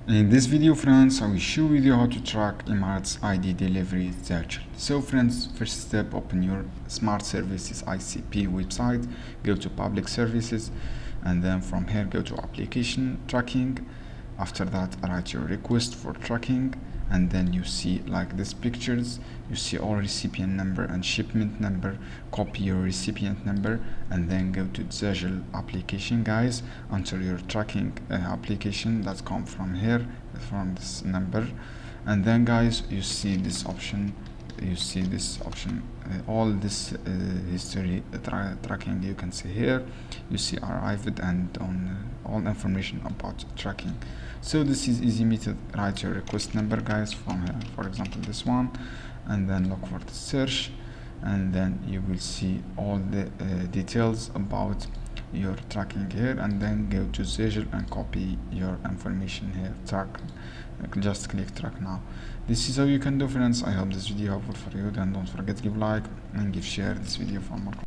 In this video, friends, I will show you how to track Emirates ID delivery Zajel. So friends, first step, open your Smart Services ICP website, go to Public Services, and then from here go to Application Tracking. After that, write your request for tracking, and then you see like these pictures. You see all recipient number and shipment number. Copy your recipient number and then go to Zajel application, guys. Enter your tracking application that come from here, from this number, and then guys you see this option. All this history tracking you can see here. You see arrived and on all information about tracking. So this is easy method. Write your request number, guys, from here, for example this one, and then look for the search, and then you will see all the details about your tracking here, and then go to Zajel and copy your information here. Track, just click track now. This is how you can do, friends. I hope this video helpful for you. Then don't forget to give like and give share this video for more.